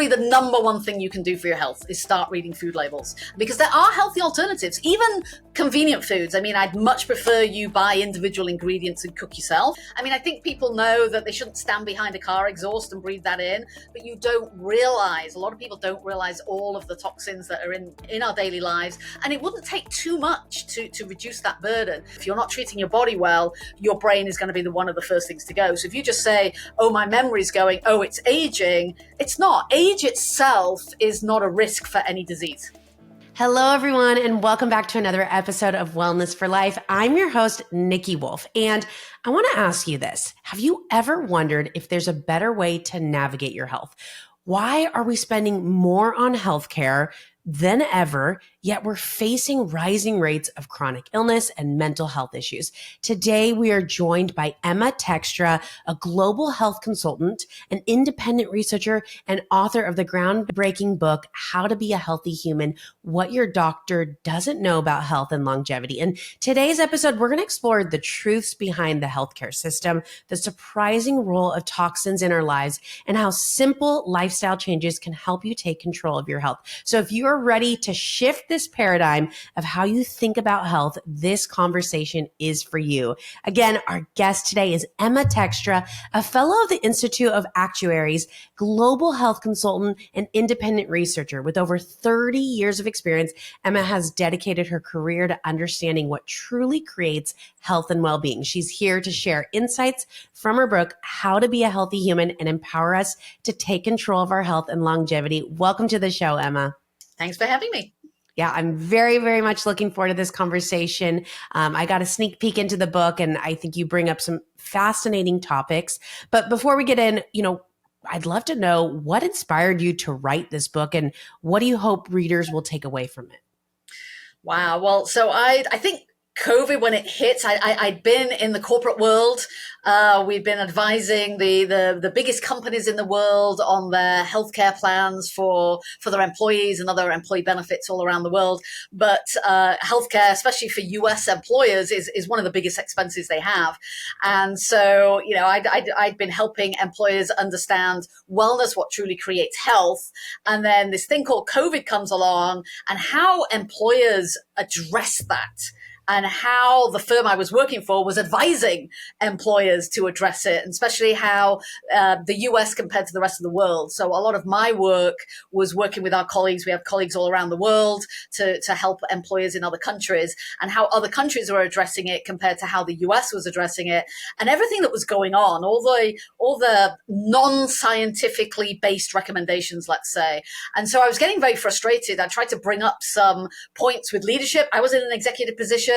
probably the number one thing you can do for your health is start reading food labels, because there are healthy alternatives, even convenient foods. I mean, I'd much prefer you buy individual ingredients and cook yourself. I mean, I think people know that they shouldn't stand behind a car exhaust and breathe that in, but you don't realize, a lot of people don't realize all of the toxins that are in our daily lives. And it wouldn't take too much to reduce that burden. If you're not treating your body well, your brain is going to be one of the first things to go. So if you just say, oh, my memory's going, oh, it's aging, it's not. Age itself is not a risk for any disease. Hello, everyone, and welcome back to another episode of Wellness for Life. I'm your host, Niki Wolf, and I want to ask you this. Have you ever wondered if there's a better way to navigate your health? Why are we spending more on healthcare than ever, yet we're facing rising rates of chronic illness and mental health issues? Today, we are joined by Emma Tekstra, a global health consultant, an independent researcher, and author of the groundbreaking book, How to Be a Healthy Human, What Your Doctor Doesn't Know About Health and Longevity. In today's episode, we're going to explore the truths behind the healthcare system, the surprising role of toxins in our lives, and how simple lifestyle changes can help you take control of your health. So if you are ready to shift this paradigm of how you think about health, this conversation is for you. Again, our guest today is Emma Tekstra, a fellow of the Institute of Actuaries, global health consultant, and independent researcher. With over 30 years of experience, Emma has dedicated her career to understanding what truly creates health and well-being. She's here to share insights from her book, How to Be a Healthy Human, and empower us to take control of our health and longevity. Welcome to the show, Emma. Thanks for having me. Yeah, I'm very, very much looking forward to this conversation. I got a sneak peek into the book, and I think you bring up some fascinating topics. But before we get in, I'd love to know what inspired you to write this book, and what do you hope readers will take away from it? Wow. Well, so I think COVID, when it hit, I'd been in the corporate world. We've been advising the biggest companies in the world on their healthcare plans for their employees and other employee benefits all around the world. But healthcare, especially for US employers, is one of the biggest expenses they have. And so, I'd been helping employers understand wellness, what truly creates health. And then this thing called COVID comes along, and how employers address that, and how the firm I was working for was advising employers to address it, and especially how the US compared to the rest of the world. So a lot of my work was working with our colleagues. We have colleagues all around the world to help employers in other countries, and how other countries were addressing it compared to how the US was addressing it, and everything that was going on, all the non-scientifically based recommendations, let's say. And so I was getting very frustrated. I tried to bring up some points with leadership. I was in an executive position.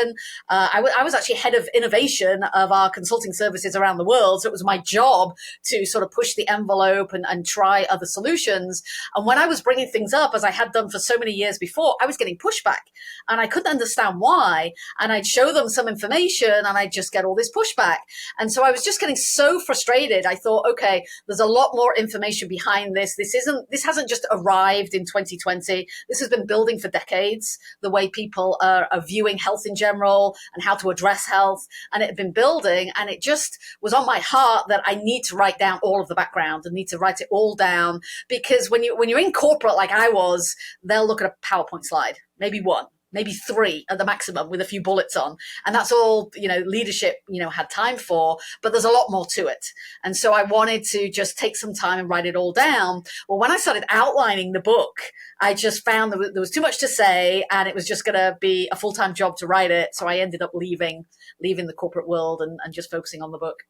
I was actually head of innovation of our consulting services around the world. So it was my job to sort of push the envelope and try other solutions. And when I was bringing things up, as I had done for so many years before, I was getting pushback, and I couldn't understand why. And I'd show them some information, and I'd just get all this pushback. And so I was just getting so frustrated. I thought, okay, there's a lot more information behind this. This hasn't just arrived in 2020. This has been building for decades, the way people are viewing health in general and how to address health. And it had been building, and it just was on my heart that I need to write down all of the background and need to write it all down. Because when you're in corporate like I was, they'll look at a PowerPoint slide, maybe one, maybe three at the maximum with a few bullets on. And that's all, leadership, had time for, but there's a lot more to it. And so I wanted to just take some time and write it all down. Well, when I started outlining the book, I just found there was too much to say, and it was just going to be a full-time job to write it. So I ended up leaving the corporate world and just focusing on the book.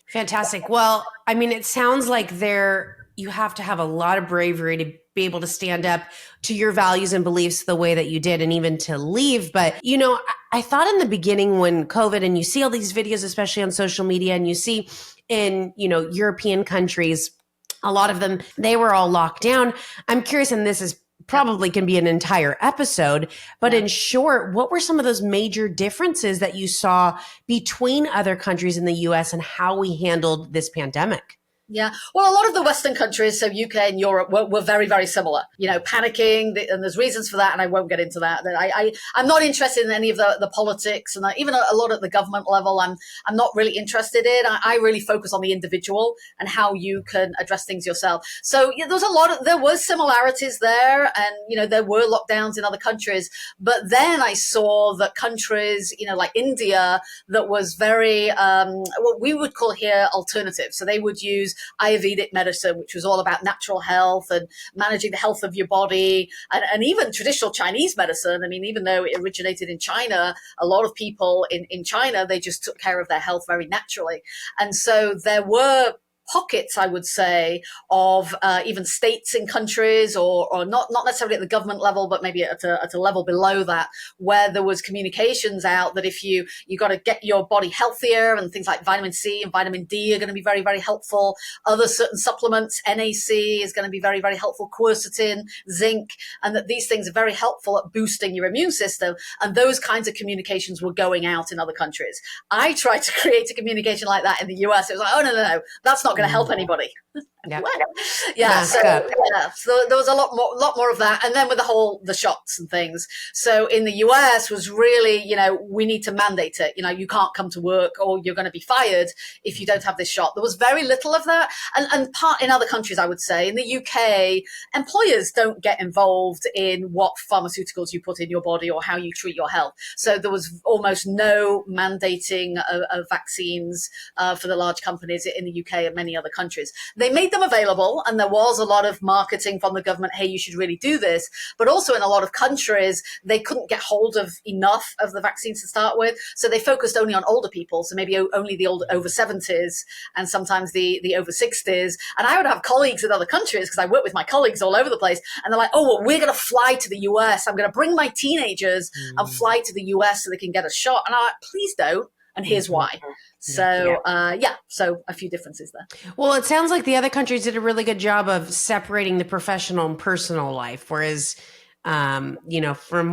Fantastic. Well, I mean, it sounds like you have to have a lot of bravery to be able to stand up to your values and beliefs the way that you did, and even to leave. But, I thought in the beginning when COVID, and you see all these videos, especially on social media, and you see in, European countries, a lot of them, they were all locked down. I'm curious, and this is probably can be an entire episode, but in short, what were some of those major differences that you saw between other countries in the US and how we handled this pandemic? Yeah. Well, a lot of the Western countries, so UK and Europe, were very, very similar. Panicking, and there's reasons for that, and I won't get into that. I'm not interested in any of the politics, and even a lot at the government level. I'm not really interested in. I really focus on the individual and how you can address things yourself. So yeah, there were similarities there, and there were lockdowns in other countries. But then I saw that countries, like India, that was very what we would call here alternative. So they would use Ayurvedic medicine, which was all about natural health and managing the health of your body, and even traditional Chinese medicine. I mean, even though it originated in China, a lot of people in China, they just took care of their health very naturally. And so there were pockets, I would say, of even states in countries, or not necessarily at the government level, but maybe at a level below that, where there was communications out that if you got to get your body healthier, and things like vitamin C and vitamin D are going to be very, very helpful. Other certain supplements, NAC is going to be very, very helpful, quercetin, zinc, and that these things are very helpful at boosting your immune system. And those kinds of communications were going out in other countries. I tried to create a communication like that in the US. It was like, oh, no, that's not going to help anybody. Yep. So there was a lot more of that. And then with the shots and things. So in the US was really, we need to mandate it. You can't come to work or you're going to be fired if you don't have this shot. There was very little of that. And part in other countries, I would say, in the UK, employers don't get involved in what pharmaceuticals you put in your body or how you treat your health. So there was almost no mandating of vaccines for the large companies in the UK and many other countries. They made them available, and there was a lot of marketing from the government, hey, you should really do this. But also in a lot of countries, they couldn't get hold of enough of the vaccines to start with. So they focused only on older people. So maybe only the over 70s and sometimes the over 60s. And I would have colleagues in other countries, because I work with my colleagues all over the place. And they're like, oh, well, we're going to fly to the US. I'm going to bring my teenagers and fly to the US so they can get a shot. And I'm like, please don't. And here's why. So, so a few differences there. Well, it sounds like the other countries did a really good job of separating the professional and personal life. Whereas, from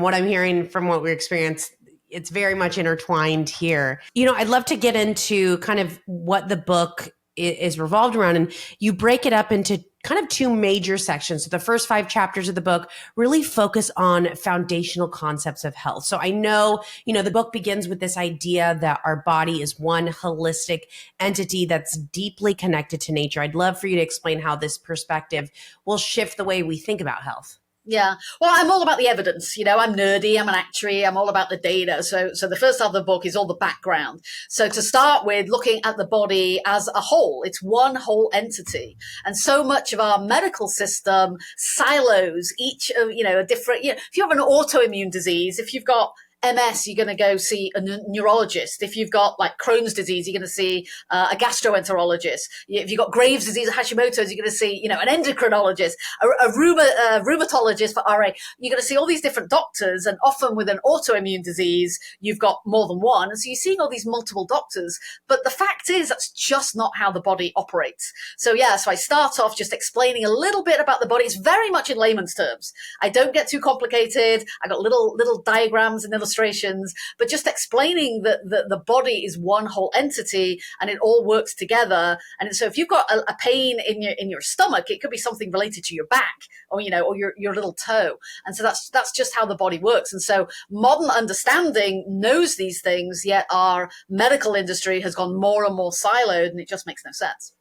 what I'm hearing, from what we experienced, it's very much intertwined here. I'd love to get into kind of what the book is revolved around. And you break it up into kind of two major sections. So the first 5 chapters of the book really focus on foundational concepts of health. So I know, the book begins with this idea that our body is one holistic entity that's deeply connected to nature. I'd love for you to explain how this perspective will shift the way we think about health. Yeah. Well, I'm all about the evidence. I'm nerdy. I'm an actuary. I'm all about the data. So the first half of the book is all the background. So to start with, looking at the body as a whole, it's one whole entity. And so much of our medical system silos each of, a different, if you have an autoimmune disease, if you've got MS, you're going to go see a neurologist. If you've got like Crohn's disease, you're going to see a gastroenterologist. If you've got Graves' disease or Hashimoto's, you're going to see, an endocrinologist, a rheumatologist for RA. You're going to see all these different doctors, and often with an autoimmune disease, you've got more than one. And so you're seeing all these multiple doctors. But the fact is, that's just not how the body operates. So so I start off just explaining a little bit about the body. It's very much in layman's terms. I don't get too complicated. I got little diagrams and illustrations, but just explaining that the body is one whole entity and it all works together. And so if you've got a pain in your stomach, it could be something related to your back or your little toe. And so that's just how the body works. And so modern understanding knows these things, yet our medical industry has gone more and more siloed, and it just makes no sense.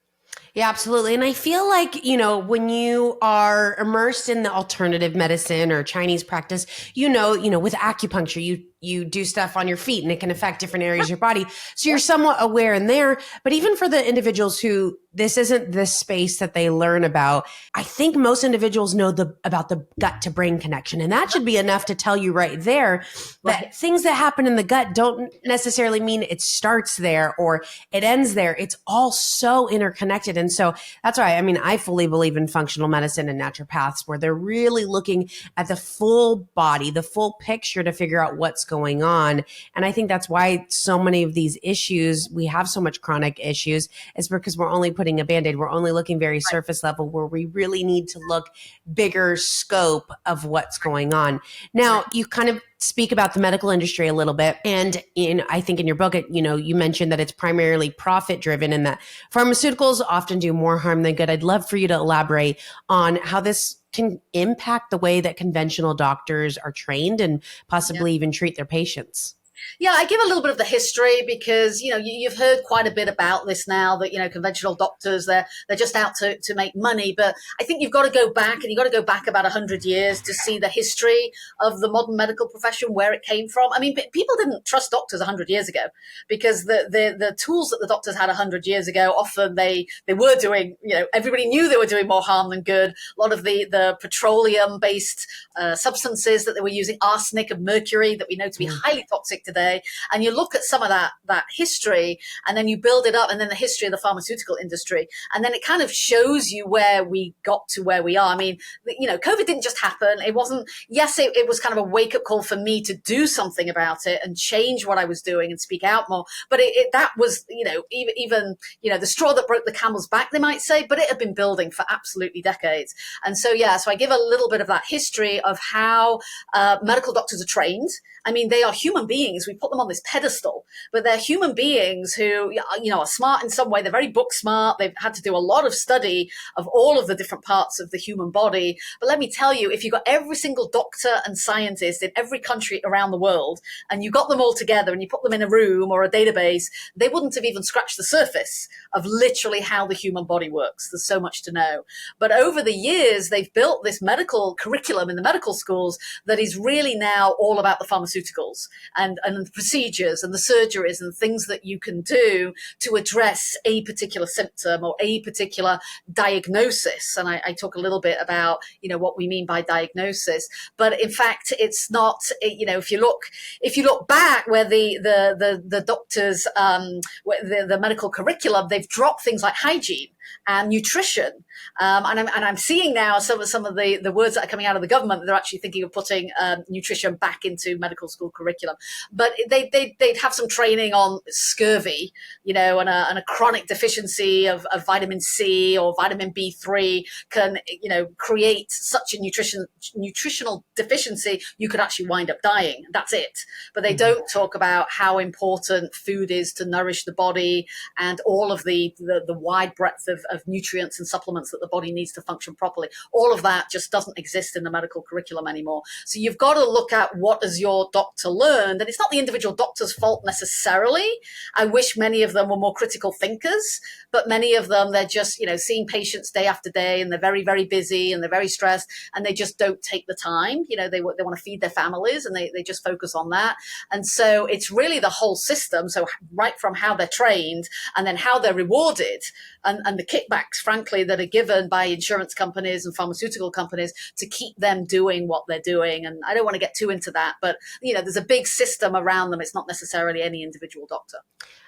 Yeah, absolutely. And I feel like, when you are immersed in the alternative medicine or Chinese practice, with acupuncture, you do stuff on your feet and it can affect different areas of your body. So you're somewhat aware in there. But even for the individuals who this isn't the space that they learn about, I think most individuals know about the gut to brain connection. And that should be enough to tell you right there that things that happen in the gut don't necessarily mean it starts there or it ends there. It's all so interconnected. And so that's why, I fully believe in functional medicine and naturopaths, where they're really looking at the full body, the full picture to figure out what's going on. And I think that's why so many of these issues, we have so much chronic issues, is because we're only putting a Band-Aid. We're only looking very surface level, where we really need to look bigger scope of what's going on. Now, you kind of speak about the medical industry a little bit. And I think in your book, you mentioned that it's primarily profit driven and that pharmaceuticals often do more harm than good. I'd love for you to elaborate on how this can impact the way that conventional doctors are trained and Yeah. possibly even treat their patients. Yeah, I give a little bit of the history because you've heard quite a bit about this now that conventional doctors they're just out to make money. But I think you've got to go back, and you've got to go back about 100 years to see the history of the modern medical profession, where it came from. I mean, people didn't trust doctors 100 years ago because the tools that the doctors had 100 years ago, often they were doing, everybody knew they were doing more harm than good. A lot of the petroleum based substances that they were using, arsenic and mercury, that we know to be highly toxic today. And you look at some of that history, and then you build it up, and then the history of the pharmaceutical industry, and then it kind of shows you where we got to where we are. I mean, COVID didn't just happen. It wasn't. Yes, it was kind of a wake up call for me to do something about it and change what I was doing and speak out more. But that was, even the straw that broke the camel's back, they might say. But it had been building for absolutely decades. And so so I give a little bit of that history of how medical doctors are trained. I mean, they are human beings. We put them on this pedestal, but they're human beings who, are smart in some way. They're very book smart. They've had to do a lot of study of all of the different parts of the human body. But let me tell you, if you got every single doctor and scientist in every country around the world, and you got them all together and you put them in a room or a database, they wouldn't have even scratched the surface of literally how the human body works. There's so much to know. But over the years, they've built this medical curriculum in the medical schools that is really now all about the pharmaceuticals and the procedures and the surgeries and things that you can do to address a particular symptom or a particular diagnosis. And I talk a little bit about, what we mean by diagnosis. But in fact, it's not, if you look back where the doctors, the medical curriculum, they've dropped things like hygiene and nutrition. And I'm seeing now some of the words that are coming out of the government that they're actually thinking of putting nutrition back into medical school curriculum. But they'd have some training on scurvy, and a chronic deficiency of vitamin C or vitamin B3 can, create such a nutritional deficiency you could actually wind up dying. That's it. But they don't talk about how important food is to nourish the body and all of the wide breadth of nutrients and supplements that the body needs to function properly. All of that just doesn't exist in the medical curriculum anymore. So you've got to look at what has your doctor learned. And it's not the individual doctor's fault necessarily. I wish many of them were more critical thinkers, but many of them, they're just, seeing patients day after day, and they're very, very busy and they're very stressed, and they just don't take the time. They want to feed their families, and they just focus on that. And so it's really the whole system. So right from how they're trained and then how they're rewarded and the kickbacks, frankly, that are given by insurance companies and pharmaceutical companies to keep them doing what they're doing. And I don't want to get too into that, but there's a big system around them. It's not necessarily any individual doctor.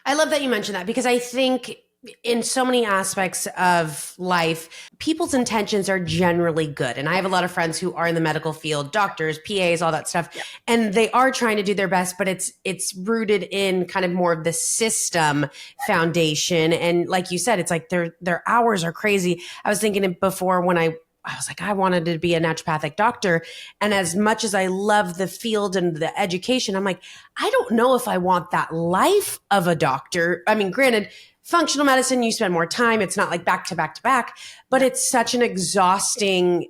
I love that you mentioned that, because I think in so many aspects of life, people's intentions are generally good. And I have a lot of friends who are in the medical field, doctors, PAs, all that stuff. Yeah. And they are trying to do their best, but it's rooted in kind of more of the system foundation. And like you said, it's like their hours are crazy. I was thinking before when I was like, I wanted to be a naturopathic doctor. And as much as I love the field and the education, I'm like, I don't know if I want that life of a doctor. I mean, granted, functional medicine, you spend more time. It's not like back to back to back, but it's such an exhausting,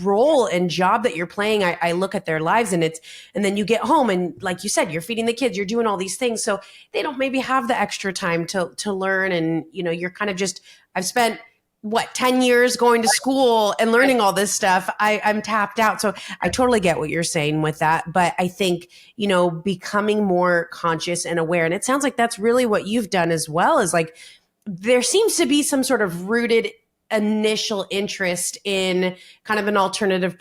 role and job that you're playing. I look at their lives and then you get home and like you said, you're feeding the kids, you're doing all these things. So they don't maybe have the extra time to learn. And, you're kind of just, I've spent 10 years going to school and learning all this stuff. I'm tapped out. So I totally get what you're saying with that. But I think, becoming more conscious and aware, and it sounds like that's really what you've done as well, is like, there seems to be some sort of rooted initial interest in kind of an alternative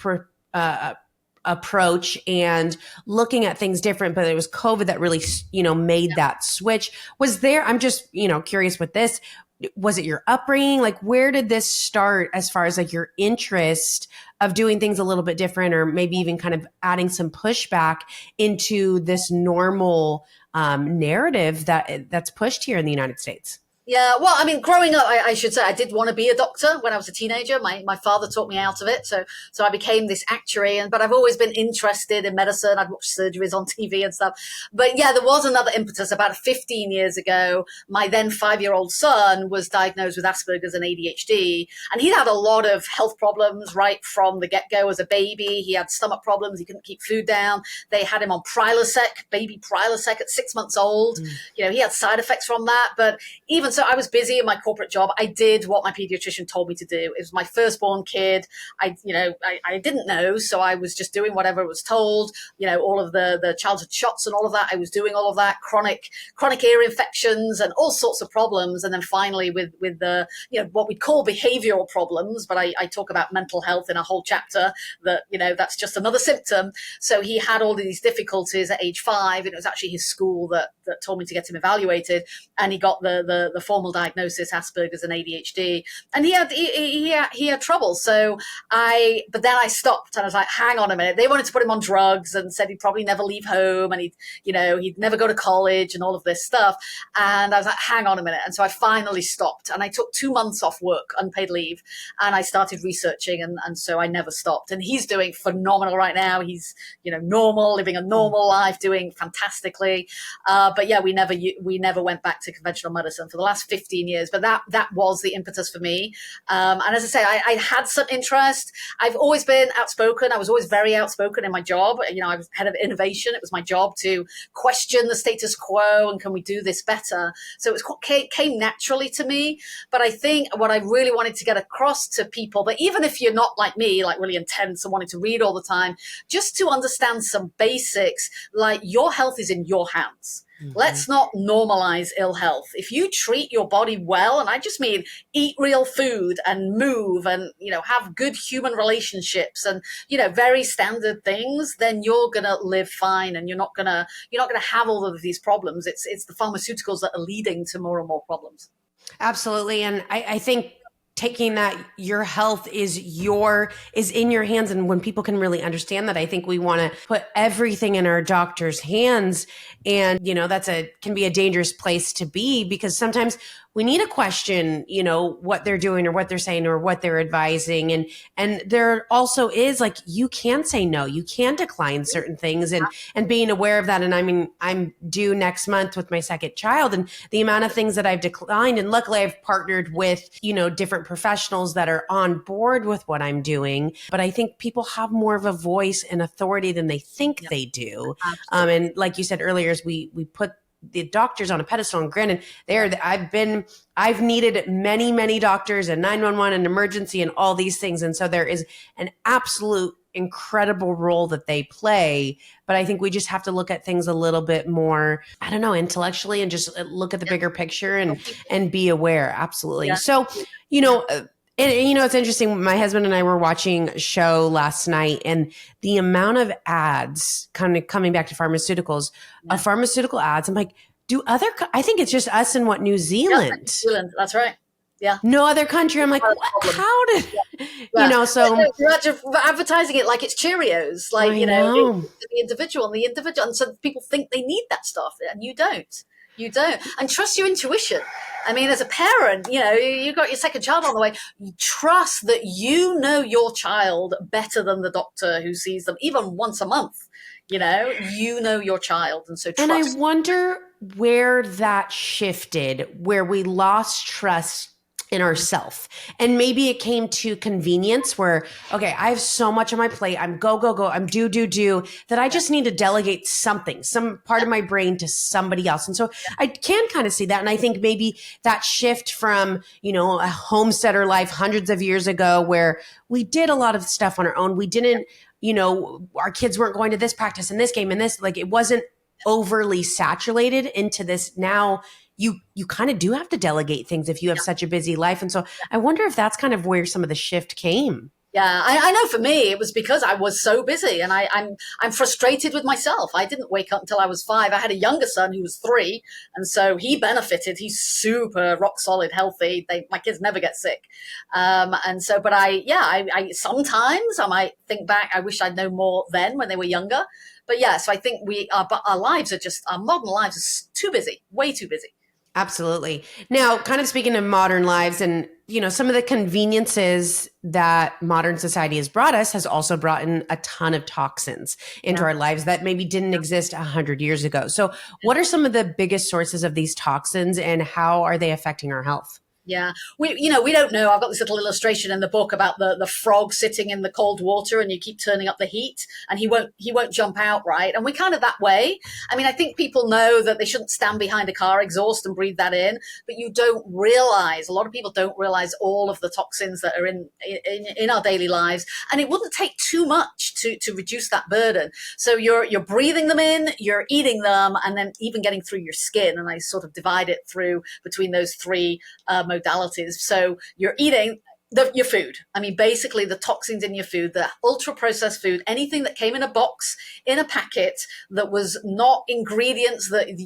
approach and looking at things different, but it was COVID that really, made that switch. Was there, I'm just, curious with this, was it your upbringing? Like, where did this start as far as like your interest of doing things a little bit different, or maybe even kind of adding some pushback into this normal narrative that's pushed here in the United States? Yeah, well, I mean, growing up, I should say, I did want to be a doctor when I was a teenager. My father taught me out of it, so I became this actuary. But I've always been interested in medicine. I'd watched surgeries on TV and stuff. But yeah, there was another impetus about 15 years ago. My then 5-year-old son was diagnosed with Asperger's and ADHD, and he had a lot of health problems right from the get go. As a baby, he had stomach problems. He couldn't keep food down. They had him on Prilosec, baby Prilosec, at 6 months old. Mm. He had side effects from that, but even so, I was busy in my corporate job. I did what my pediatrician told me to do. It was my firstborn kid. I didn't know, so I was just doing whatever was told. All of the childhood shots and all of that. I was doing all of that. Chronic ear infections and all sorts of problems. And then finally, with the what we call behavioral problems, but I talk about mental health in a whole chapter. That's just another symptom. So he had all of these difficulties at age 5, and it was actually his school that told me to get him evaluated, and he got the formal diagnosis, Asperger's and ADHD, and he had trouble. But then I stopped, and I was like, hang on a minute. They wanted to put him on drugs and said he'd probably never leave home, and he'd never go to college and all of this stuff. And I was like, hang on a minute. And so I finally stopped, and I took 2 months off work, unpaid leave, and I started researching, and so I never stopped. And he's doing phenomenal right now. He's normal, living a normal life, doing fantastically. But yeah, we never went back to conventional medicine for the last 15 years. But that was the impetus for me. And as I say, I had some interest. I've always been outspoken. I was always very outspoken in my job. I was head of innovation. It was my job to question the status quo and can we do this better? So it came naturally to me. But I think what I really wanted to get across to people, but even if you're not like me, like really intense and wanting to read all the time, just to understand some basics, like your health is in your hands. Mm-hmm. Let's not normalize ill health. If you treat your body well, and I just mean eat real food and move and, have good human relationships and, very standard things, then you're going to live fine and you're not going to have all of these problems. It's the pharmaceuticals that are leading to more and more problems. Absolutely. And I think taking that your health is in your hands. And when people can really understand that, I think we want to put everything in our doctor's hands. And, can be a dangerous place to be, because sometimes we need to question, what they're doing or what they're saying or what they're advising. And there also is, like, you can say no, you can decline certain things, and being aware of that. And I mean, I'm due next month with my second child, and the amount of things that I've declined, and luckily I've partnered with, different professionals that are on board with what I'm doing. But I think people have more of a voice and authority than they think they do. And like you said earlier, is we put the doctors on a pedestal, and granted, I've needed many, many doctors and 911 and emergency and all these things. And so there is an absolute incredible role that they play. But I think we just have to look at things a little bit more, I don't know, intellectually, and just look at the bigger picture and be aware. Absolutely. Yeah. So, it's interesting. My husband and I were watching a show last night, and the amount of ads kind of coming back to pharmaceuticals, pharmaceutical ads. I'm like, I think it's just us in New Zealand. Yeah, New Zealand. That's right. Yeah. No other country. I'm like, what? How did, so. You're advertising it like it's Cheerios, like, the individual. And so people think they need that stuff, and you don't. You don't. And trust your intuition. I mean, as a parent, you got your second child on the way. You trust that your child better than the doctor who sees them even once a month. You know your child. And so trust. And I wonder where that shifted, where we lost trust in ourself. And maybe it came to convenience where, okay, I have so much on my plate. I'm go, I'm do, that I just need to delegate something, some part of my brain to somebody else. And so I can kind of see that. And I think maybe that shift from, a homesteader life hundreds of years ago where we did a lot of stuff on our own. We didn't, our kids weren't going to this practice and this game and this, like, it wasn't overly saturated into this. Now you kind of do have to delegate things if you have such a busy life. And so I wonder if that's kind of where some of the shift came. Yeah, I know for me, it was because I was so busy, and I'm frustrated with myself. I didn't wake up until I was 5. I had a younger son who was 3, and so he benefited. He's super rock solid, healthy. My kids never get sick. But I sometimes I might think back, I wish I'd known more then when they were younger. But yeah, so I think our lives are our modern lives are too busy, way too busy. Absolutely. Now, kind of speaking of modern lives and, some of the conveniences that modern society has brought us has also brought in a ton of toxins into Yeah. our lives that maybe didn't exist 100 years ago. So, what are some of the biggest sources of these toxins and how are they affecting our health? Yeah, we don't know. I've got this little illustration in the book about the frog sitting in the cold water, and you keep turning up the heat, and he won't jump out, right? And we're kind of that way. I mean, I think people know that they shouldn't stand behind a car exhaust and breathe that in, but you don't realize. A lot of people don't realize all of the toxins that are in our daily lives, and it wouldn't take too much to reduce that burden. So you're breathing them in, you're eating them, and then even getting through your skin. And I sort of divide it through between those three modalities. So you're eating your food. I mean, basically the toxins in your food, the ultra processed food, anything that came in a box, in a packet, that was not ingredients that in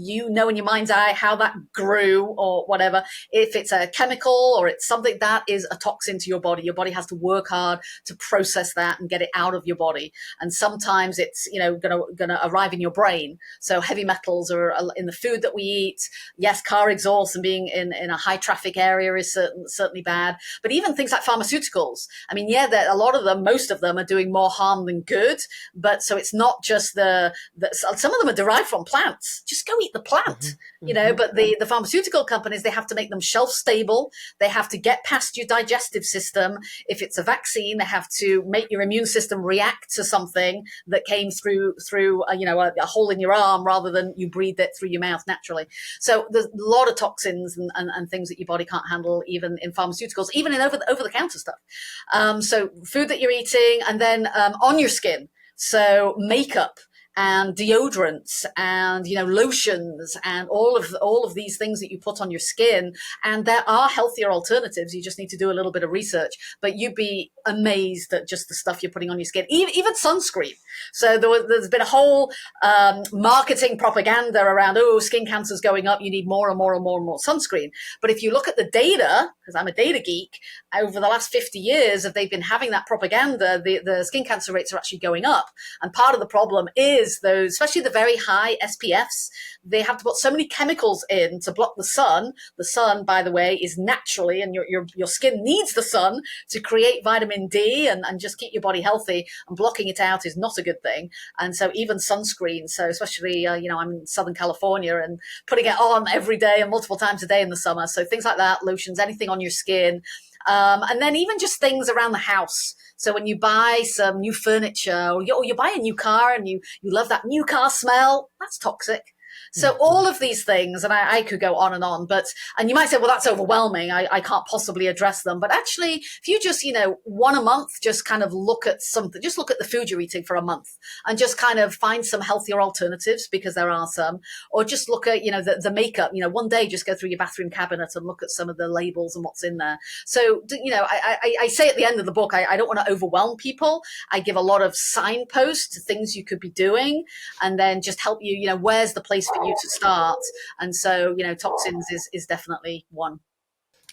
your mind's eye how that grew or whatever. If it's a chemical or it's something that is a toxin to your body has to work hard to process that and get it out of your body. And sometimes it's, gonna arrive in your brain. So heavy metals are in the food that we eat. Yes, car exhaust and being in a high traffic area is certainly bad. But even things like pharmaceuticals. I mean, yeah, a lot of them, most of them are doing more harm than good. But so it's not just some of them are derived from plants. Just go eat the plant, But the pharmaceutical companies, they have to make them shelf stable. They have to get past your digestive system. If it's a vaccine, they have to make your immune system react to something that came through a hole in your arm rather than you breathe it through your mouth naturally. So there's a lot of toxins and things that your body can't handle, even in pharmaceuticals, even in over the counter stuff. So food that you're eating, and then on your skin. So makeup and deodorants and lotions and all of these things that you put on your skin. And there are healthier alternatives. You just need to do a little bit of research, but you'd be amazed at just the stuff you're putting on your skin. Even sunscreen. So there's been a whole marketing propaganda around, skin cancer's going up, you need more and more and more and more sunscreen. But if you look at the data, because I'm a data geek, over the last 50 years, if they've been having that propaganda, the skin cancer rates are actually going up. And part of the problem is those, especially the very high SPFs, they have to put so many chemicals in to block the sun. The sun, by the way, is naturally, and your skin needs the sun to create vitamin D and just keep your body healthy. And blocking it out is not a good thing. And so even sunscreen, so especially, I'm in Southern California and putting it on every day and multiple times a day in the summer. So things like that, lotions, anything on your skin. And then even just things around the house. So when you buy some new furniture or you buy a new car and you love that new car smell, that's toxic. So all of these things, and I could go on, and you might say, well, that's overwhelming. I can't possibly address them. But actually, if you just, one a month, just kind of look at something, just look at the food you're eating for a month and just kind of find some healthier alternatives, because there are some, or just look at, the makeup, one day, just go through your bathroom cabinet and look at some of the labels and what's in there. So, I say at the end of the book, I don't want to overwhelm people. I give a lot of signposts to things you could be doing, and then just help you, where's the place for you to start. And so, toxins is definitely one.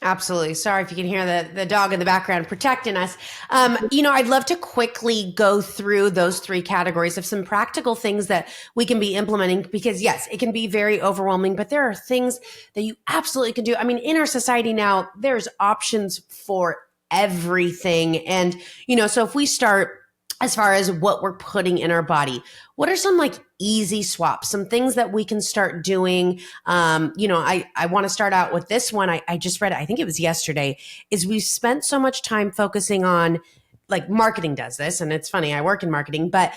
Absolutely. Sorry if you can hear the dog in the background protecting us. I'd love to quickly go through those three categories of some practical things that we can be implementing, because yes, it can be very overwhelming, but there are things that you absolutely can do. I mean, in our society now, there's options for everything. And, so if we start as far as what we're putting in our body, what are some easy swaps, some things that we can start doing? I want to start out with this one. I just read it, I think it was yesterday, is we've spent so much time focusing on, marketing does this, and it's funny, I work in marketing, but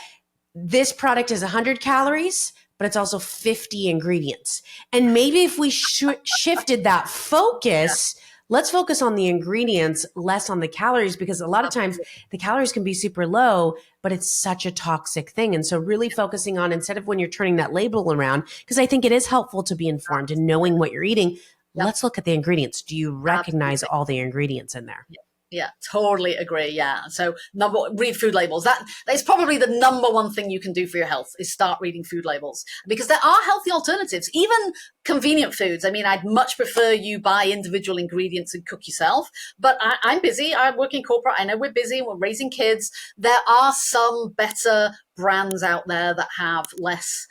this product is 100 calories, but it's also 50 ingredients. And maybe if we shifted that focus, let's focus on the ingredients, less on the calories, because a lot of times the calories can be super low, but it's such a toxic thing. And so really focusing on, instead of when you're turning that label around, because I think it is helpful to be informed and knowing what you're eating, let's look at the ingredients. Do you recognize all the ingredients in there? Yeah, totally agree. Yeah. So read food labels. That is probably the number one thing you can do for your health, is start reading food labels, because there are healthy alternatives. Even convenient foods. I mean, I'd much prefer you buy individual ingredients and cook yourself, but I'm busy. I work in corporate. I know we're busy. We're raising kids. There are some better brands out there that have less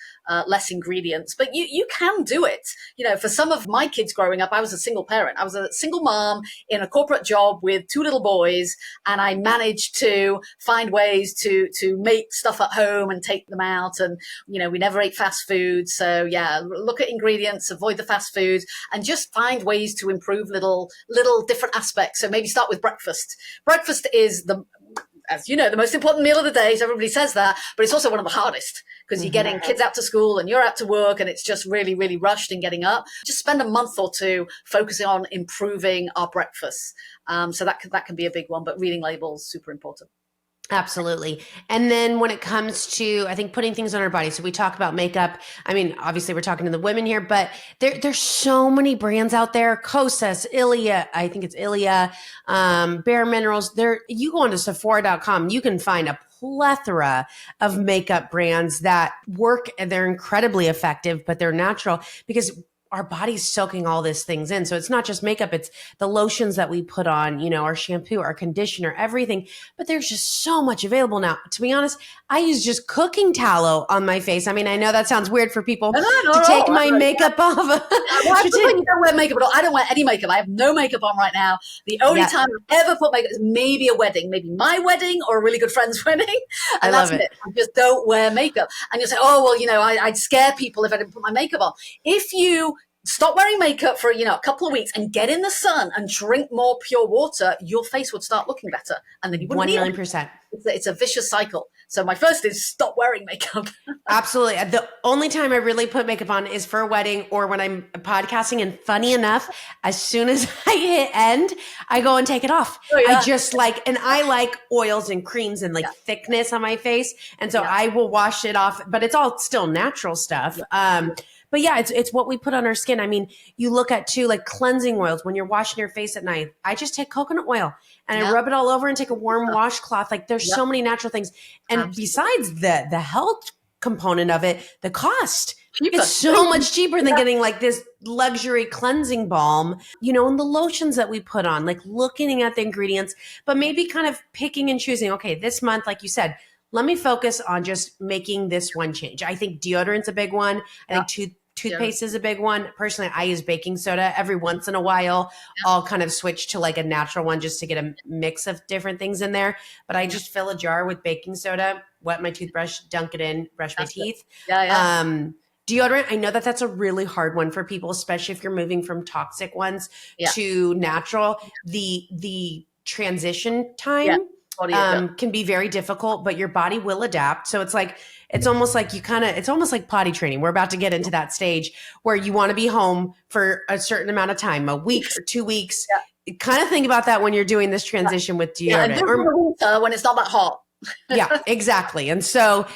ingredients, but you can do it. For some of my kids growing up, I was a single parent. I was a single mom in a corporate job with two little boys, and I managed to find ways to make stuff at home and take them out. And we never ate fast food, so yeah, look at ingredients, avoid the fast food, and just find ways to improve little different aspects. So maybe start with breakfast. Breakfast is as you know, the most important meal of the day. So everybody says that, but it's also one of the hardest because you're getting kids out to school and you're out to work, and it's just really, really rushed in getting up. Just spend a month or two focusing on improving our breakfast. So that can be a big one, but reading labels, super important. Absolutely. And then when it comes to, I think, putting things on our body. So we talk about makeup. I mean, obviously we're talking to the women here, but there's so many brands out there. Kosas, Ilia, I think it's Ilia, Bare Minerals. You go onto Sephora.com, you can find a plethora of makeup brands that work, and they're incredibly effective, but they're natural because our body's soaking all these things in. So it's not just makeup, it's the lotions that we put on, our shampoo, our conditioner, everything. But there's just so much available now. To be honest, I use just cooking tallow on my face. I mean, I know that sounds weird for people to take my makeup off. You don't wear makeup at all. I don't wear any makeup. I have no makeup on right now. The only time I ever put makeup is maybe a wedding, maybe my wedding or a really good friend's wedding. And that's it. I just don't wear makeup. And you'll say, oh, well, I'd scare people if I didn't put my makeup on. If you stop wearing makeup for a couple of weeks and get in the sun and drink more pure water, your face would start looking better, and then you wouldn't 1,000,000%. It's a vicious cycle. So my first is stop wearing makeup. Absolutely. The only time I really put makeup on is for a wedding or when I'm podcasting. And funny enough, as soon as I hit end, I go and take it off. Oh, yeah. I like oils and creams and thickness on my face. And so I will wash it off, but it's all still natural stuff. But yeah, it's what we put on our skin. I mean, you look at too, like cleansing oils when you're washing your face at night. I just take coconut oil and I rub it all over and take a warm washcloth. Like there's so many natural things. And besides the health component of it, the cost, it's so much cheaper than getting like this luxury cleansing balm, and the lotions that we put on, like looking at the ingredients, but maybe kind of picking and choosing, okay, this month, like you said, let me focus on just making this one change. I think deodorant's a big one. I think toothpaste is a big one. Personally, I use baking soda every once in a while. I'll kind of switch to like a natural one just to get a mix of different things in there. But I just fill a jar with baking soda, wet my toothbrush, dunk it in, brush my teeth. Deodorant, I know that's a really hard one for people, especially if you're moving from toxic ones to natural. The transition time can be very difficult, but your body will adapt. So it's almost like it's almost like potty training. We're about to get into that stage where you want to be home for a certain amount of time, a week or 2 weeks. Kind of think about that when you're doing this transition with deodorant. Or when it's not that hot. Yeah, exactly. And so,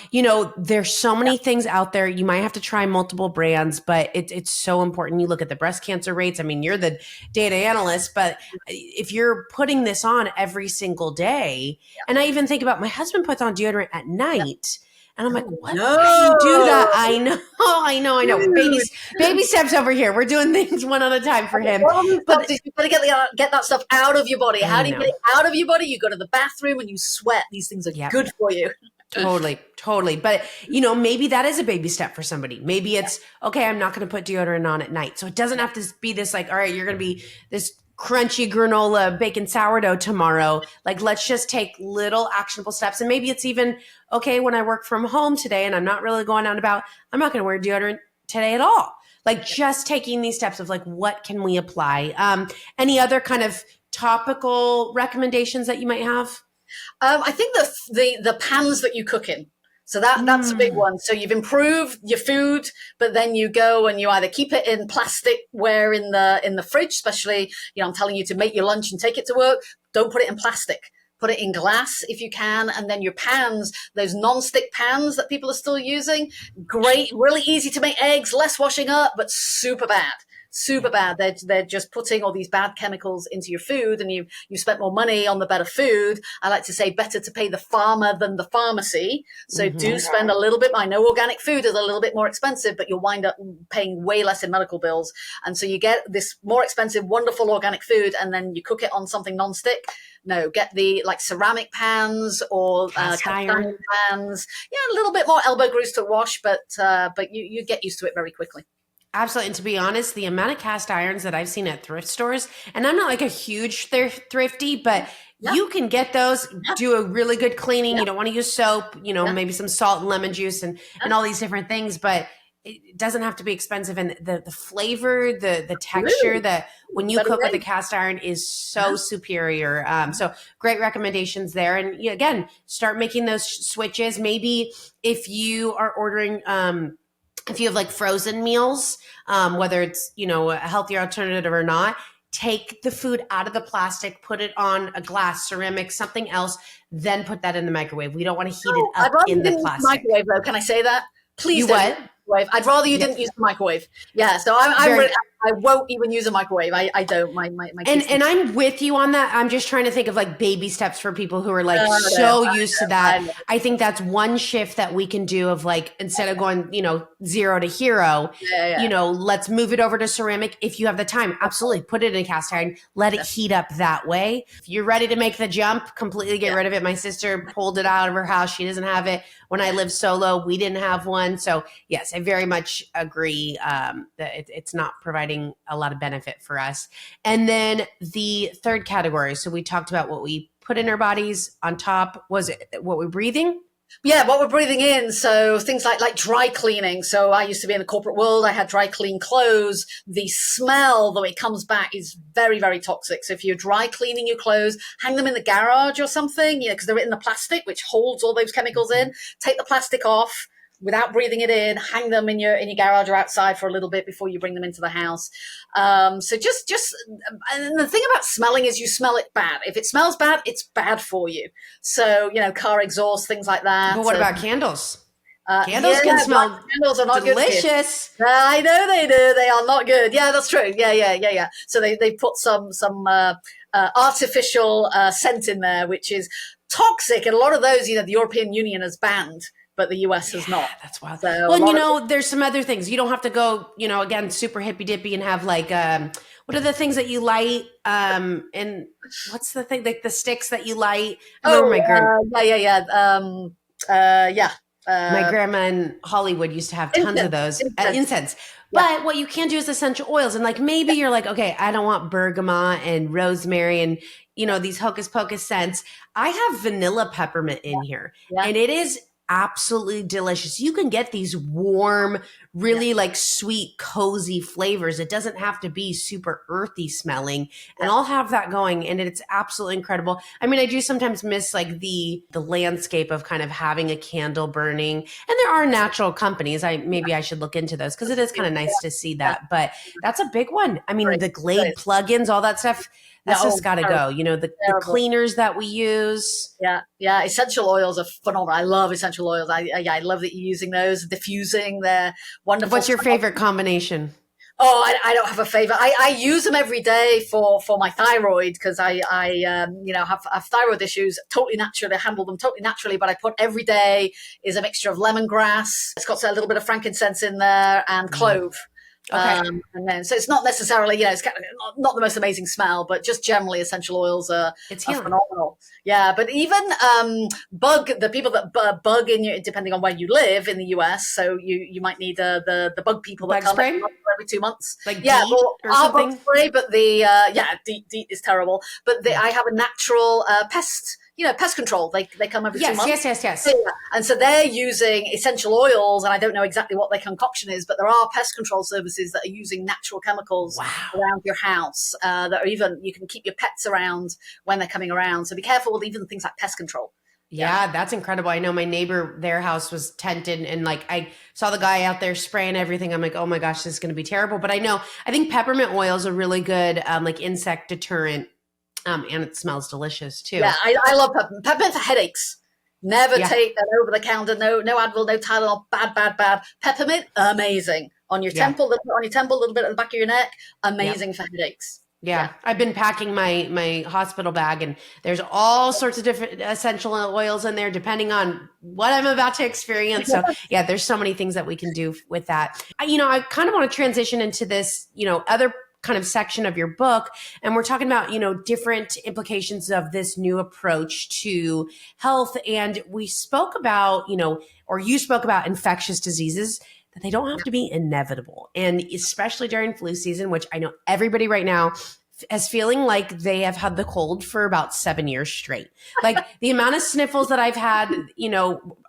there's so many things out there. You might have to try multiple brands, but it's so important. You look at the breast cancer rates. I mean, you're the data analyst, but if you're putting this on every single day, and I even think about my husband puts on deodorant at night. And I'm like, what? No. How do you do that? I know. Baby steps over here. We're doing things one at a time for him. But you've got to get that stuff out of your body. How do you get it out of your body? You go to the bathroom and you sweat. These things are good for you. Totally. But, maybe that is a baby step for somebody. Maybe it's, okay, I'm not going to put deodorant on at night. So it doesn't have to be this like, all right, you're going to be this crunchy granola bacon sourdough tomorrow. Like, let's just take little actionable steps. And maybe it's even, okay, when I work from home today and I'm not really going out and about, I'm not going to wear deodorant today at all. Like just taking these steps of like, what can we apply? Any other kind of topical recommendations that you might have? I think the pans that you cook in. So that's a big one. So you've improved your food, but then you go and you either keep it in plasticware in the fridge, especially, I'm telling you to make your lunch and take it to work. Don't put it in plastic. Put it in glass if you can. And then your pans, those non-stick pans that people are still using, great, really easy to make eggs, less washing up, but super bad super bad. They're just putting all these bad chemicals into your food, and you spent more money on the better food. I like to say better to pay the farmer than the pharmacy. So do spend a little bit. I know organic food is a little bit more expensive, but you'll wind up paying way less in medical bills. And so you get this more expensive, wonderful organic food, and then you cook it on something non-stick. No, get the like ceramic pans or Cast iron pans. Yeah, a little bit more elbow grease to wash, but you get used to it very quickly. Absolutely. And to be honest, the amount of cast irons that I've seen at thrift stores, and I'm not like a huge thrifty, but you can get those, do a really good cleaning. You don't want to use soap, maybe some salt and lemon juice and all these different things, but it doesn't have to be expensive. And the flavor, the texture that when you cook with a cast iron is so superior. So great recommendations there. And again, start making those switches. Maybe if you are ordering, if you have like frozen meals, whether it's, a healthier alternative or not, take the food out of the plastic, put it on a glass, ceramic, something else, then put that in the microwave. We don't want to heat it up in the plastic. Microwave, though. Can I say that? Please you don't what? use the microwave. I'd rather you didn't use the microwave. Yeah, so I won't even use a microwave. I don't. My and I'm with you on that. I'm just trying to think of like baby steps for people who are like used to that. I think that's one shift that we can do of like, instead of going, 0 to hero, let's move it over to ceramic. If you have the time, absolutely put it in a cast iron, let it heat up that way. If you're ready to make the jump, completely get rid of it. My sister pulled it out of her house. She doesn't have it. When I lived solo, we didn't have one. So yes, I very much agree that it's not providing a lot of benefit for us. And then the third category. So we talked about what we put in our bodies. On top, was it what we're breathing? Yeah, what we're breathing in. So things like dry cleaning. So I used to be in the corporate world. I had dry clean clothes. The smell that it comes back is very, very toxic. So if you're dry cleaning your clothes, hang them in the garage or something, because they're in the plastic, which holds all those chemicals in. Take the plastic off without breathing it in, hang them in your garage or outside for a little bit before you bring them into the house. So just, and the thing about smelling is you smell it bad. If it smells bad, it's bad for you. So, car exhaust, things like that. But what about candles? Candles can smell candles are not delicious. Good. I know they do. They are not good. Yeah, that's true. Yeah. So they put some artificial scent in there, which is toxic. And a lot of those, the European Union has banned, but the US has not. That's wild. So well, there's some other things. You don't have to go, again, super hippy dippy and have like, what are the things that you light? And what's the thing, like the sticks that you light? My grandma in Hollywood used to have tons of those incense. But what you can do is essential oils. And like, maybe you're like, okay, I don't want bergamot and rosemary and, these hocus pocus scents. I have vanilla peppermint in here and it is absolutely delicious. You can get these warm, really like sweet, cozy flavors. It doesn't have to be super earthy smelling, and I'll have that going, and it's absolutely incredible. I mean, I do sometimes miss like the landscape of kind of having a candle burning, and there are natural companies. Maybe I should look into those because it is kind of nice to see that. But that's a big one. I mean, the Glade plugins, all that stuff. That's just got to go. The cleaners that we use. Yeah. Essential oils are phenomenal. I love essential oils. I love that you're using those, diffusing. They're wonderful. What's your favorite combination? Oh, I don't have a favorite. I use them every day for my thyroid because I have thyroid issues totally naturally. I handle them totally naturally, but I put every day is a mixture of lemongrass. It's got a little bit of frankincense in there and clove. Okay. And then, so it's not necessarily, it's kind of not the most amazing smell, but just generally essential oils are phenomenal. Yeah. But even, the people that bug in you, depending on where you live in the US. So you might need, the bug people that come every 2 months. Like DEET or something? Bug spray, but DEET is terrible. But I have a natural, pest control. They come every 2 months. Yes. Yeah. And so they're using essential oils, and I don't know exactly what their concoction is, but there are pest control services that are using natural chemicals around your house that are even, you can keep your pets around when they're coming around. So be careful with even things like pest control. Yeah, that's incredible. I know my neighbor, their house was tented, and like I saw the guy out there spraying everything. I'm like, oh my gosh, this is going to be terrible. But I think peppermint oil is a really good like insect deterrent. And it smells delicious too. Yeah, I love peppermint. Peppermint for headaches. Never take that over the counter. No Advil, no Tylenol. Bad. Peppermint, amazing. on your Yeah. temple, a little bit on your temple, a little bit at the back of your neck. Yeah. Amazing for headaches. Yeah, Yeah. I've been packing my hospital bag, and there's all sorts of different essential oils in there depending on what I'm about to experience. So, yeah, there's so many things that we can do with that. I kind of want to transition into this, other kind of section of your book, and we're talking about, different implications of this new approach to health. And we spoke about, or you spoke about infectious diseases, that they don't have to be inevitable. And especially during flu season, which I know everybody right now is feeling like they have had the cold for about 7 years straight. Like the amount of sniffles that I've had,